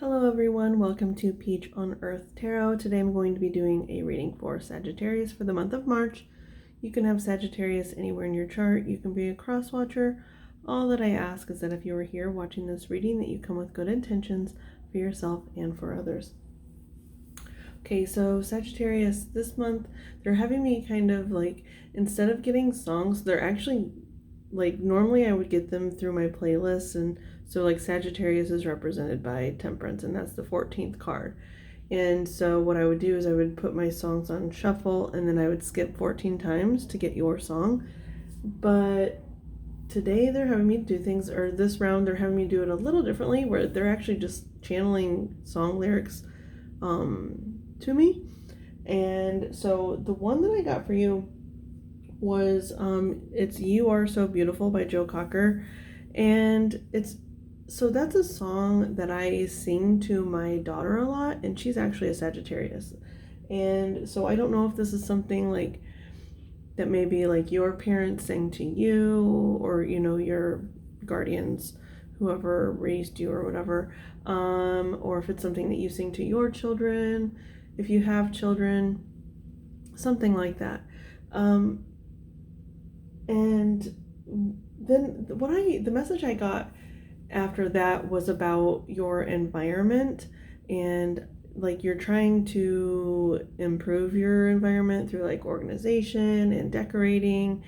Hello everyone, welcome to Peach on Earth Tarot. Today I'm going to be doing a reading for Sagittarius for the month of March. You can have Sagittarius anywhere in your chart. You can be a cross watcher. All that I ask is that if you are here watching this reading, that you come with good intentions for yourself and for others. Okay, so Sagittarius, this month, they're having me kind of like, instead of getting songs, they're actually like, normally I would get them through my playlist, and so like Sagittarius is represented by Temperance, and that's the 14th card. And so what I would do is I would put my songs on shuffle, and then I would skip 14 times to get your song. But today they're having me do things, or this round they're having me do it a little differently, where they're actually just channeling song lyrics to me. And so the one that I got for you was it's You Are So Beautiful by Joe Cocker, and that's a song that I sing to my daughter a lot, and she's actually a Sagittarius. And so I don't know if this is something like that maybe like your parents sang to you, or your guardians, whoever raised you or whatever, or if it's something that you sing to your children, if you have children, something like that. And then the message I got after that was about your environment, and like you're trying to improve your environment through like organization and decorating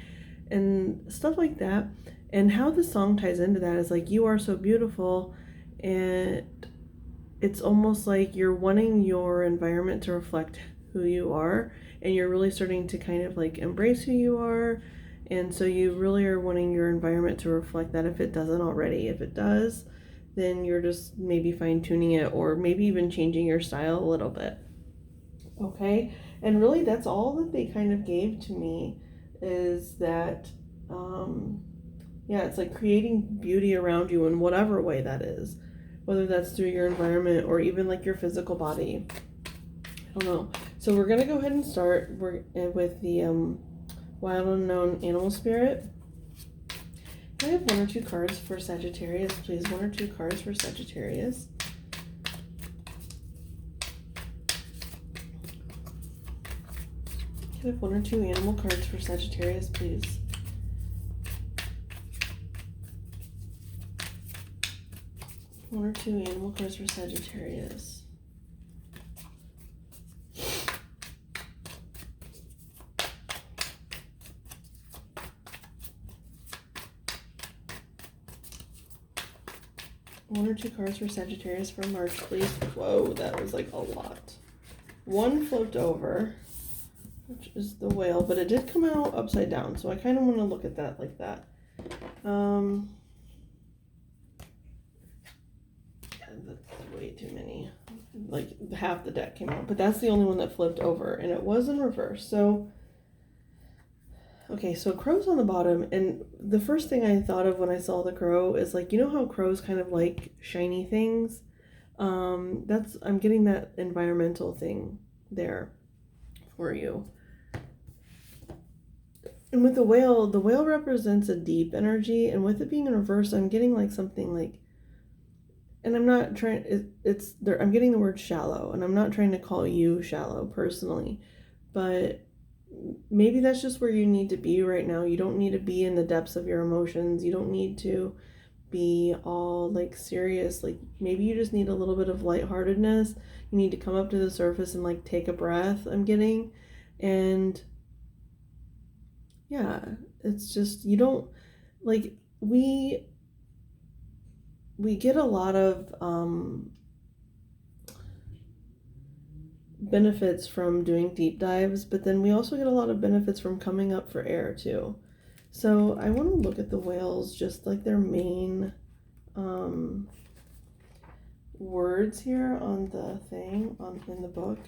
and stuff like that. And how the song ties into that is like, you are so beautiful, and it's almost like you're wanting your environment to reflect who you are, and you're really starting to kind of like embrace who you are. And so you really are wanting your environment to reflect that if it doesn't already. If it does, then you're just maybe fine-tuning it, or maybe even changing your style a little bit. Okay? And really that's all that they kind of gave to me, is that, it's like creating beauty around you in whatever way that is. Whether that's through your environment or even like your physical body. I don't know. So we're going to go ahead and start with the Wild Unknown Animal Spirit. Can I have one or two cards for Sagittarius, please? One or two cards for Sagittarius. Can I have one or two animal cards for Sagittarius, please? One or two animal cards for Sagittarius. One or two cards for Sagittarius for March, please. Whoa, that was like a lot. One flipped over, which is the whale, but it did come out upside down, so I kind of want to look at that like that. That's way too many. Like half the deck came out, but that's the only one that flipped over, and it was in reverse. So okay, so crow's on the bottom, and the first thing I thought of when I saw the crow is like, you know how crows kind of like shiny things? I'm getting that environmental thing there for you. And with the whale represents a deep energy, and with it being in reverse, I'm getting like something like, and I'm not trying, it's there, I'm getting the word shallow, and I'm not trying to call you shallow personally, but maybe that's just where you need to be right now. You don't need to be in the depths of your emotions. You don't need to be all like serious. Like maybe you just need a little bit of lightheartedness. You need to come up to the surface and like take a breath, I'm getting. And yeah, it's just, you don't like, we get a lot of benefits from doing deep dives, but then we also get a lot of benefits from coming up for air too. So I want to look at the whales, just like their main words here on the thing in the book.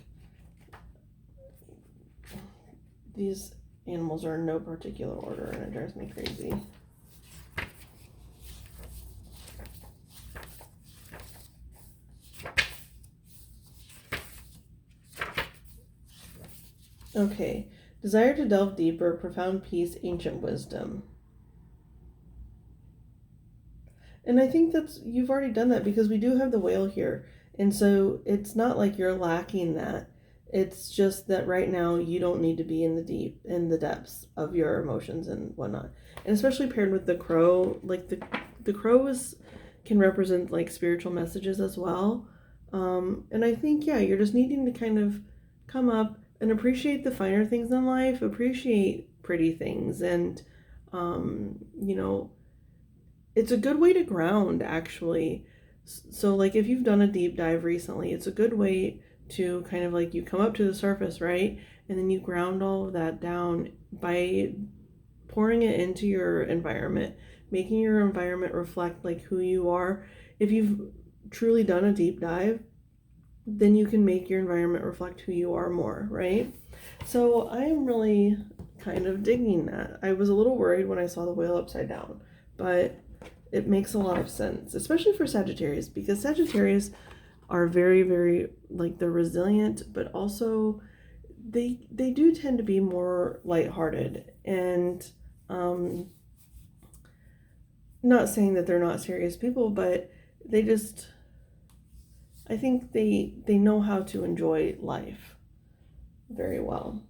These animals are in no particular order, and it drives me crazy. Okay, desire to delve deeper, profound peace, ancient wisdom. And I think you've already done that, because we do have the whale here. And so it's not like you're lacking that. It's just that right now you don't need to be in the depths of your emotions and whatnot. And especially paired with the crow, like the crows can represent like spiritual messages as well. And I think, yeah, you're just needing to kind of come up and appreciate the finer things in life, appreciate pretty things. And, you know, it's a good way to ground, actually. So, like, if you've done a deep dive recently, it's a good way to kind of like you come up to the surface, right? And then you ground all of that down by pouring it into your environment, making your environment reflect like who you are. If you've truly done a deep dive, then you can make your environment reflect who you are more, right? So I'm really kind of digging that. I was a little worried when I saw the whale upside down, but it makes a lot of sense, especially for Sagittarius, because Sagittarius are very, very, like, they're resilient, but also they do tend to be more lighthearted. And not saying that they're not serious people, but they just, I think they know how to enjoy life very well.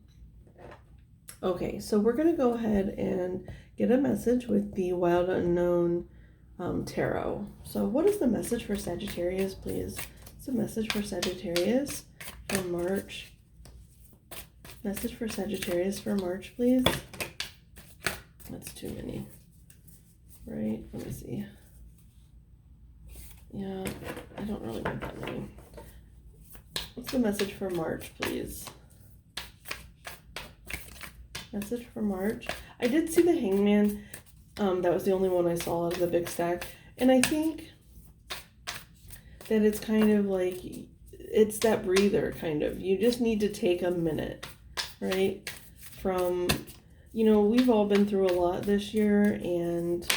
Okay, so we're going to go ahead and get a message with the Wild Unknown Tarot. So what is the message for Sagittarius, please? It's a message for Sagittarius for March. Message for Sagittarius for March, please. That's too many. Right? Let me see. Yeah, I don't really want that many. What's the message for March, please? Message for March. I did see the Hangman. That was the only one I saw out of the big stack. And I think that it's kind of like, it's that breather kind of. You just need to take a minute, right? From, you know, we've all been through a lot this year, and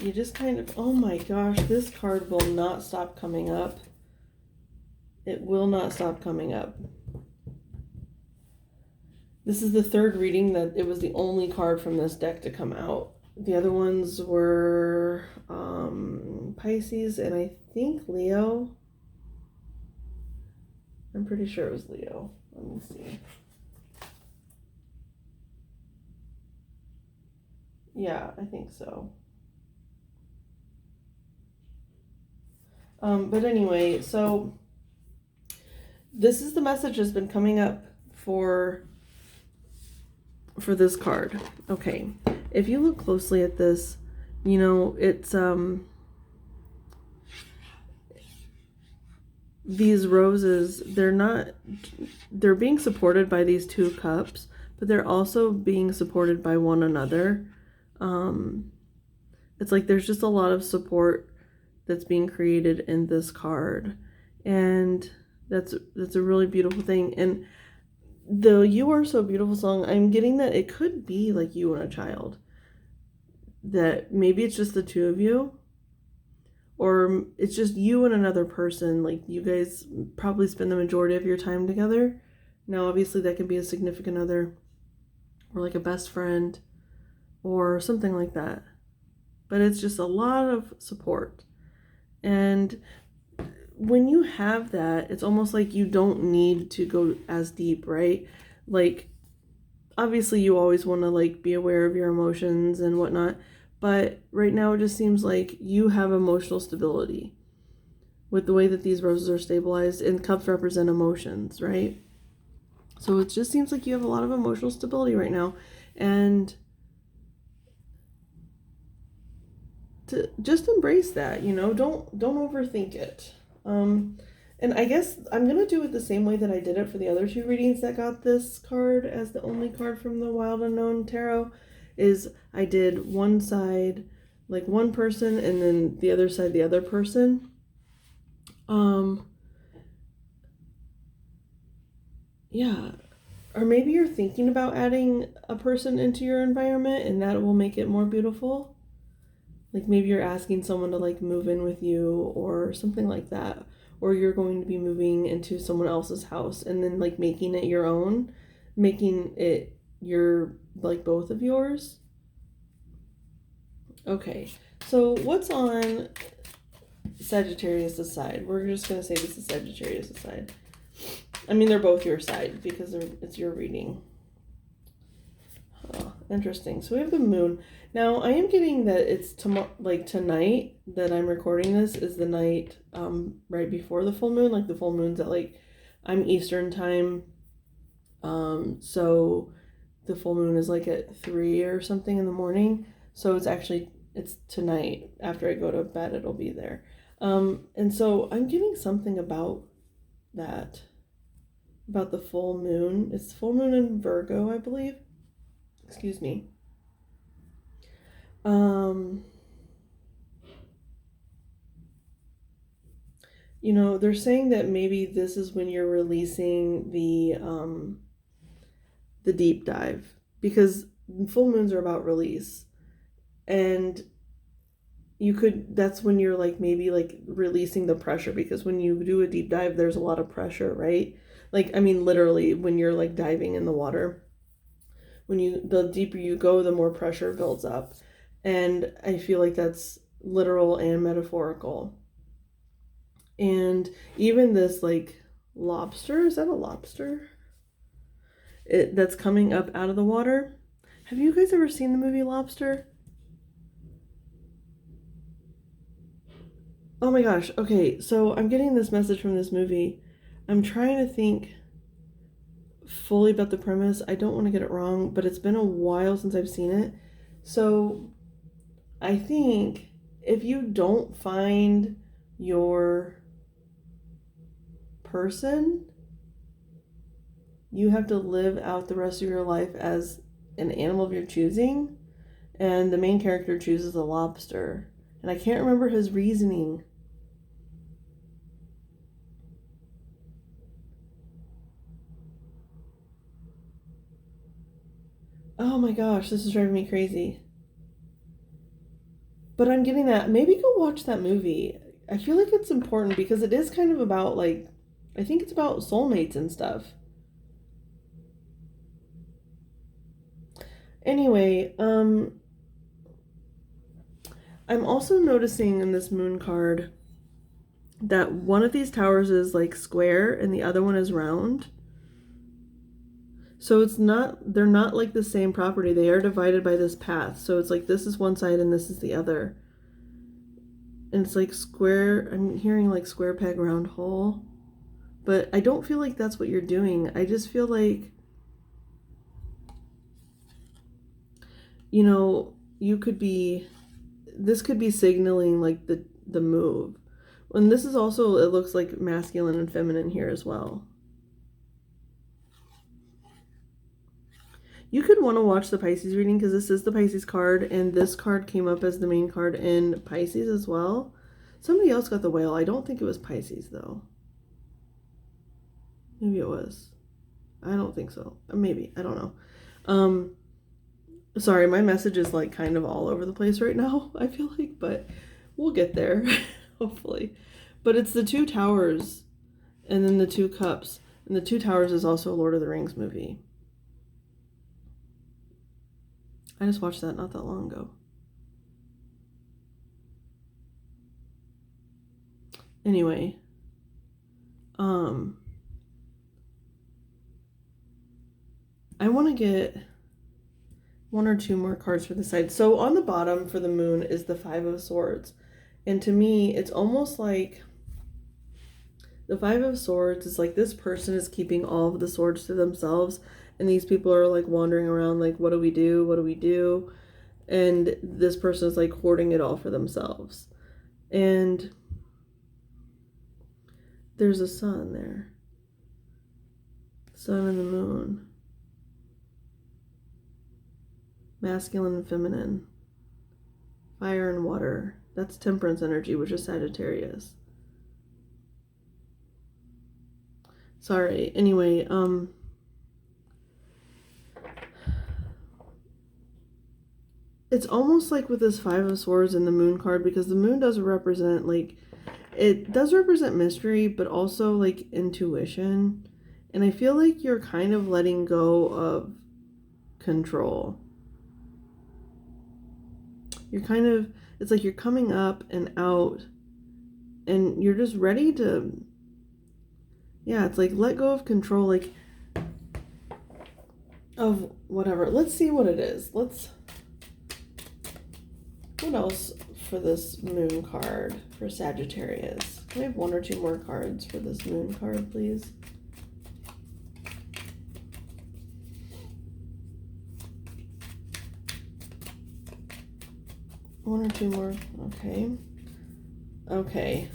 you just kind of, oh my gosh, this card will not stop coming up. It will not stop coming up. This is the third reading that it was the only card from this deck to come out. The other ones were Pisces and I think Leo. I'm pretty sure it was Leo. Let me see. Yeah, I think so. But anyway, so this is the message that's been coming up for this card. Okay, if you look closely at this, you know, it's these roses, they're being supported by these two cups, but they're also being supported by one another. It's like there's just a lot of support that's being created in this card, and that's a really beautiful thing. And the "You Are So Beautiful" song, I'm getting that it could be like you and a child, that maybe it's just the two of you, or it's just you and another person. Like, you guys probably spend the majority of your time together. Now obviously that can be a significant other, or like a best friend, or something like that, but it's just a lot of support. And when you have that, it's almost like you don't need to go as deep, right? Like, obviously you always want to like be aware of your emotions and whatnot, but right now it just seems like you have emotional stability with the way that these roses are stabilized, and cups represent emotions, right? So it just seems like you have a lot of emotional stability right now, and to just embrace that, you know, don't overthink it. And I guess I'm gonna do it the same way that I did it for the other two readings that got this card as the only card from the Wild Unknown Tarot. Is I did one side like one person, and then the other side the other person. Yeah, or maybe you're thinking about adding a person into your environment, and that will make it more beautiful. Like, maybe you're asking someone to like move in with you or something like that. Or you're going to be moving into someone else's house and then like making it your own, making it your, like, both of yours. Okay, so what's on Sagittarius side. We're just going to say this is Sagittarius side. I mean, they're both your side because it's your reading. Oh, interesting. So we have the moon. Now, I am getting that it's tonight that I'm recording this is the night right before the full moon. Like the full moon's at I'm Eastern time. So the full moon is at 3 or something in the morning. So it's tonight. After I go to bed, it'll be there. And so I'm getting something about that, about the full moon. It's full moon in Virgo, I believe. Excuse me. They're saying that maybe this is when you're releasing the deep dive, because full moons are about release, and that's when you're maybe releasing the pressure, because when you do a deep dive, there's a lot of pressure, right? Literally when you're diving in the water, the deeper you go, the more pressure builds up. And I feel like that's literal and metaphorical. And even this lobster, is that a lobster? That's coming up out of the water. Have you guys ever seen the movie Lobster? Oh my gosh. Okay, so I'm getting this message from this movie. I'm trying to think fully about the premise. I don't want to get it wrong, but it's been a while since I've seen it. So I think if you don't find your person, you have to live out the rest of your life as an animal of your choosing. And the main character chooses a lobster. And I can't remember his reasoning. Oh my gosh, this is driving me crazy. But I'm getting that. Maybe go watch that movie. I feel like it's important because it is kind of about I think it's about soulmates and stuff. Anyway, I'm also noticing in this moon card that one of these towers is square and the other one is round. So they're not the same property. They are divided by this path. So it's this is one side and this is the other. And it's square, I'm hearing square peg round hole. But I don't feel like that's what you're doing. I just feel this could be signaling the move. And this is also, it looks like masculine and feminine here as well. You could want to watch the Pisces reading because this is the Pisces card, and this card came up as the main card in Pisces as well. Somebody else got the whale. I don't think it was Pisces though. Maybe it was. I don't think so. Maybe. I don't know. Sorry, my message is kind of all over the place right now, I feel like, but we'll get there, hopefully. But it's the two towers and then the two cups. And the two towers is also a Lord of the Rings movie. I just watched that not that long ago. Anyway, I want to get one or two more cards for the side. So on the bottom for the moon is the Five of Swords. And to me, it's almost like the Five of Swords is this person is keeping all of the swords to themselves. And these people are wandering around what do we do? What do we do? And this person is hoarding it all for themselves. And there's a sun there. Sun and the moon. Masculine and feminine. Fire and water. That's Temperance energy, which is Sagittarius. Sorry. Anyway, it's almost with this Five of Swords and the moon card, because the moon does represent it does represent mystery, but also intuition. And I feel you're kind of letting go of control. You're kind of, it's you're coming up and out and you're just ready to, yeah, it's like let go of control, like of whatever. Let's see what it is. What else for this moon card for Sagittarius? Can I have one or two more cards for this moon card, please? One or two more. Okay. Okay.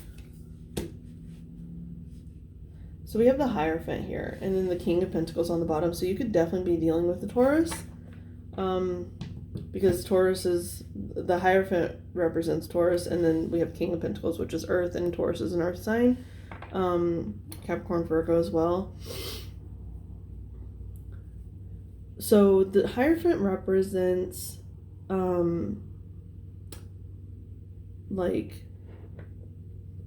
So we have the Hierophant here, and then the King of Pentacles on the bottom. So you could definitely be dealing with the Taurus, because Taurus is, the Hierophant represents Taurus, and then we have King of Pentacles, which is Earth, and Taurus is an Earth sign. Capricorn, Virgo as well. So the Hierophant represents like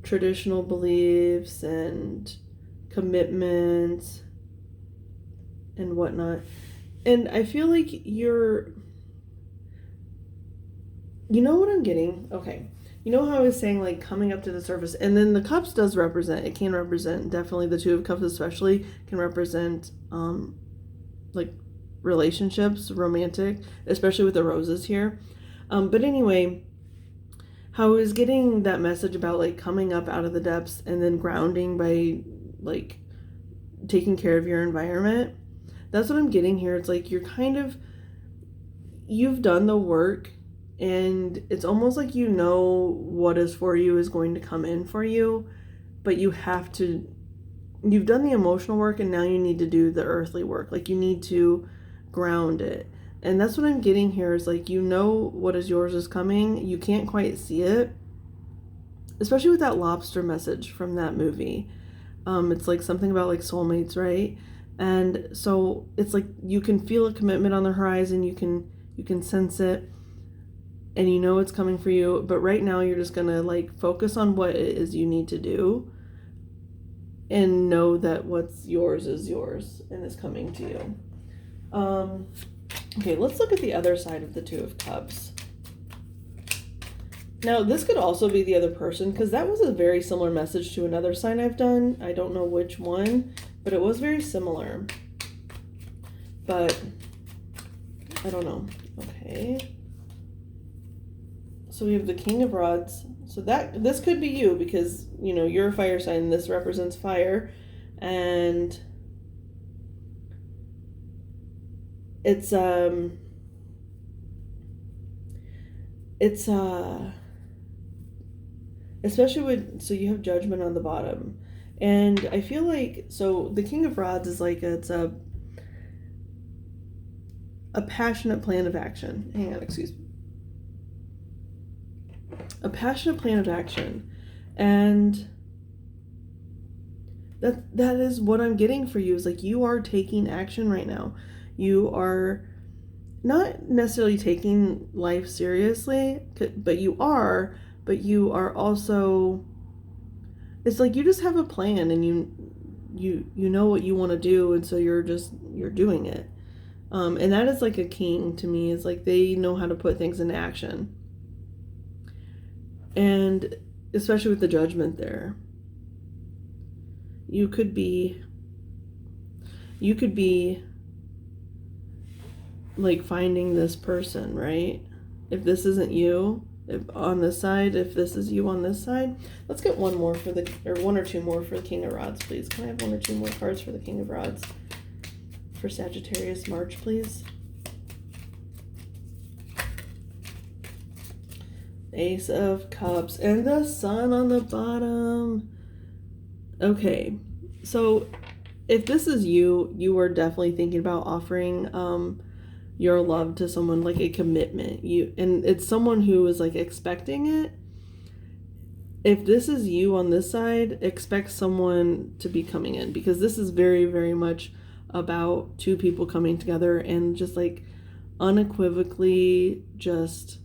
traditional beliefs and commitment and whatnot. And I feel like you know what I'm getting? Okay. You know how I was saying, like, coming up to the surface, and then the Cups does represent, it can represent, definitely the Two of Cups especially, can represent, like, relationships, romantic, especially with the roses here. But anyway, how I was getting that message about, like, coming up out of the depths and then grounding by, like, taking care of your environment. That's what I'm getting here. It's like you've done the work, and it's almost like you know what is for you is going to come in for you, but you've done the emotional work, and now you need to do the earthly work. Like, you need to ground it. And that's what I'm getting here, is like, you know what is yours is coming. You can't quite see it, especially with that lobster message from that movie. It's like something about like soulmates, right? And so it's like you can feel a commitment on the horizon. You can sense it, and you know it's coming for you. But right now you're just gonna like focus on what it is you need to do, and know that what's yours is yours and is coming to you. Okay, let's look at the other side of the Two of Cups. Now, this could also be the other person, because that was a very similar message to another sign I've done. I don't know which one, but it was very similar. But I don't know. Okay. So we have the King of Rods. So this could be you, because, you know, you're a fire sign. This represents fire. And it's especially so you have Judgment on the bottom, and I feel like, so the King of Rods is like, it's a passionate plan of action. Hang on, excuse me. A passionate plan of action, and that is what I'm getting for you, is like you are taking action right now. You are not necessarily taking life seriously, but you are also, it's like you just have a plan, and you know what you want to do, and so you're doing it. And that is like a king to me, is like they know how to put things into action. And especially with the Judgment there, you could be like finding this person, right? If this isn't you, if on this side, if this is you on this side. Let's get one or two more for the King of Rods, please. Can I have one or two more cards for the King of Rods for Sagittarius March, please? Ace of Cups and the Sun on the bottom. Okay, so if this is you, you are definitely thinking about offering your love to someone, like a commitment. And it's someone who is like expecting it. If this is you on this side, expect someone to be coming in, because this is very, very much about two people coming together and just like unequivocally just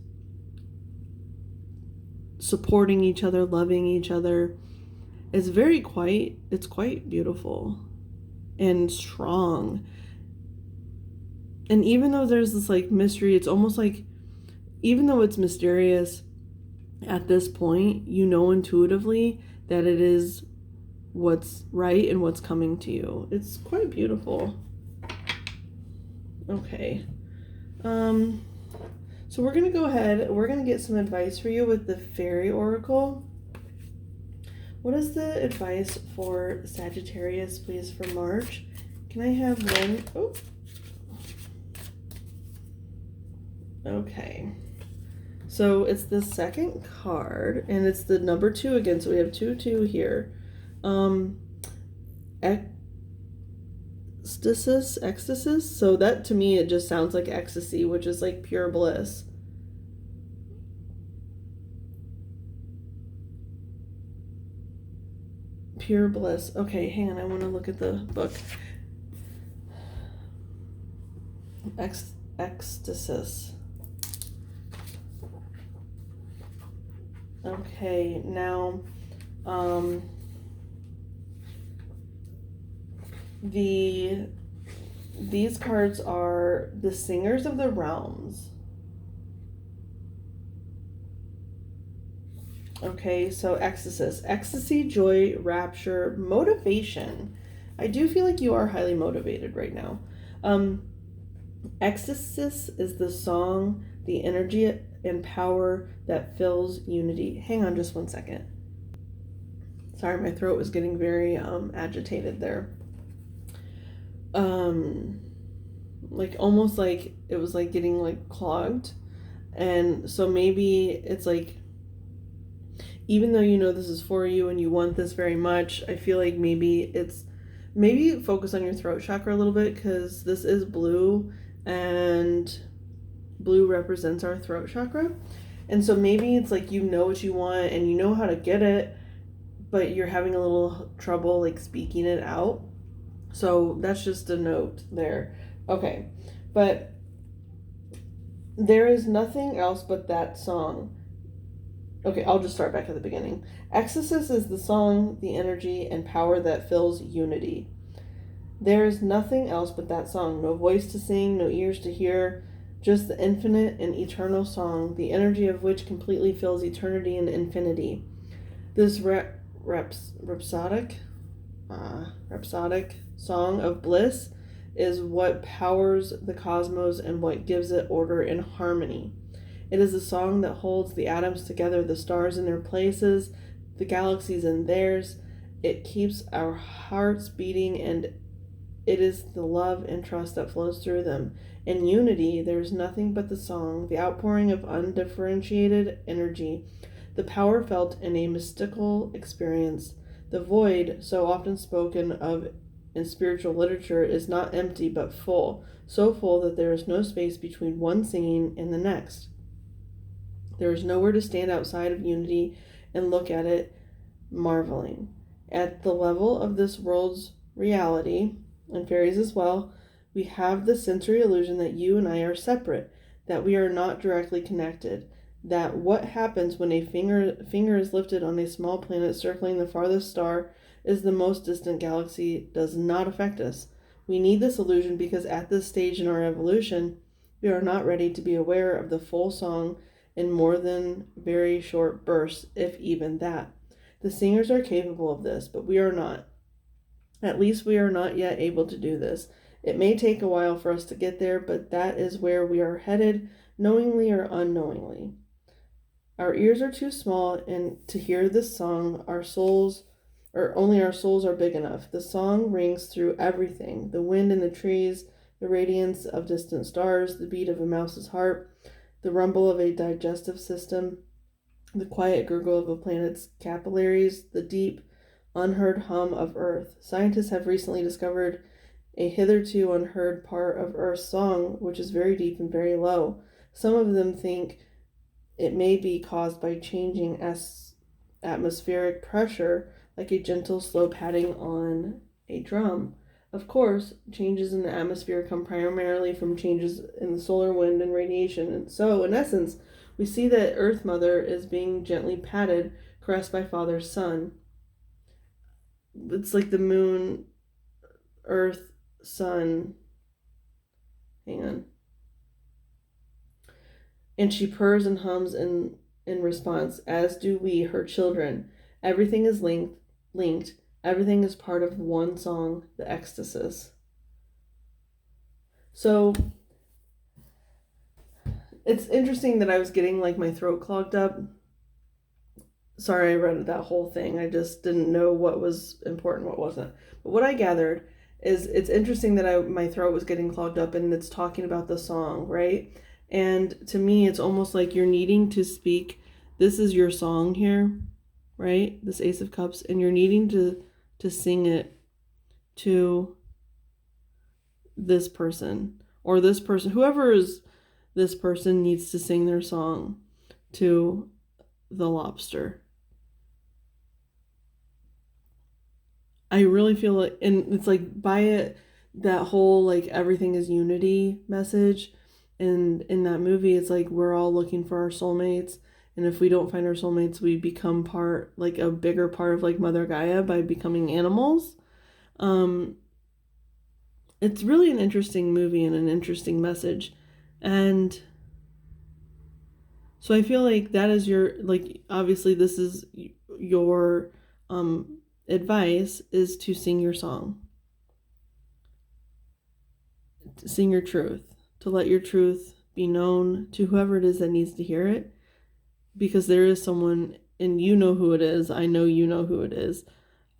supporting each other, loving each other. It's quite beautiful and strong. And even though there's this like mystery, it's almost like, even though it's mysterious, at this point, you know intuitively that it is what's right and what's coming to you. It's quite beautiful. Okay. So we're going to go ahead. We're going to get some advice for you with the Fairy Oracle. What is the advice for Sagittarius, please, for March? Can I have one? Oh. Okay. So it's the second card, and it's the number 2 again. So we have 2 here. Ecstasy. So that to me, it just sounds like ecstasy, which is like pure bliss. Pure bliss. Okay, hang on. I want to look at the book. Ecstasy. Okay, now, these cards are the Singers of the Realms. Okay, so ecstasy, joy, rapture, motivation. I do feel like you are highly motivated right now. Ecstasy is the song, the energy and power that fills unity. Hang on just 1 second. Sorry, my throat was getting very agitated there. Like almost like it was like getting like clogged. And so maybe it's like, even though you know this is for you and you want this very much, I feel like maybe focus on your throat chakra a little bit, because this is blue and blue represents our throat chakra. And so maybe it's like you know what you want and you know how to get it, but you're having a little trouble like speaking it out. So that's just a note there. Okay, but there is nothing else but that song. Okay, I'll just start back at the beginning. Exorcist is the song, the energy, and power that fills unity. There is nothing else but that song. No voice to sing, no ears to hear, just the infinite and eternal song, the energy of which completely fills eternity and infinity. This rhapsodic song of bliss is what powers the cosmos and what gives it order and harmony. It is a song that holds the atoms together, the stars in their places, the galaxies in theirs. It keeps our hearts beating, and it is the love and trust that flows through them. In unity, there is nothing but the song, the outpouring of undifferentiated energy, the power felt in a mystical experience. The void, so often spoken of in spiritual literature, is not empty but full, so full that there is no space between one singing and the next. There is nowhere to stand outside of unity and look at it, marveling. At the level of this world's reality, and fairies as well, we have the sensory illusion that you and I are separate, that we are not directly connected, that what happens when a finger is lifted on a small planet circling the farthest star is the most distant galaxy does not affect us. We need this illusion because at this stage in our evolution, we are not ready to be aware of the full song in more than very short bursts, if even that. The singers are capable of this, but we are not. At least we are not yet able to do this. It may take a while for us to get there, but that is where we are headed, knowingly or unknowingly. Our ears are too small and to hear this song, only our souls are big enough. The song rings through everything, the wind in the trees, the radiance of distant stars, the beat of a mouse's heart, the rumble of a digestive system, the quiet gurgle of a planet's capillaries, the deep, unheard hum of Earth. Scientists have recently discovered a hitherto unheard part of Earth's song, which is very deep and very low. Some of them think it may be caused by changing atmospheric pressure, like a gentle, slow patting on a drum. Of course, changes in the atmosphere come primarily from changes in the solar wind and radiation. And so, in essence, we see that Earth Mother is being gently patted, caressed by Father's Son. It's like the moon, Earth, Sun. Hang on. And she purrs and hums in response, as do we, her children. Everything is linked. Everything is part of one song, the ecstasis. So it's interesting that I was getting like my throat clogged up. Sorry, I read that whole thing. I just didn't know what was important, what wasn't. But what I gathered is it's interesting that my throat was getting clogged up, and it's talking about the song, right? And to me, it's almost like you're needing to speak. This is your song here, right? This Ace of Cups, and you're needing to sing it to this person, or this person, whoever is this person needs to sing their song to the lobster. I really feel like, and it's like by it, that whole like everything is unity message. And in that movie, it's like we're all looking for our soulmates. And if we don't find our soulmates, we become part, like a bigger part of like Mother Gaia by becoming animals. It's really an interesting movie and an interesting message. And so I feel like that is your, like, obviously this is your advice is to sing your song, to sing your truth, to let your truth be known to whoever it is that needs to hear it, because there is someone, and you know who it is, I know you know who it is,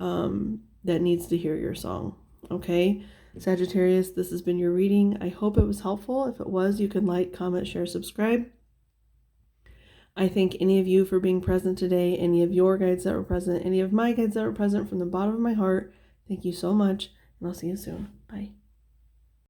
that needs to hear your song. Okay, Sagittarius, this has been your reading. I hope it was helpful. If it was, you can like, comment, share, subscribe. I thank any of you for being present today, any of your guides that were present, any of my guides that were present, from the bottom of my heart. Thank you so much, and I'll see you soon. Bye.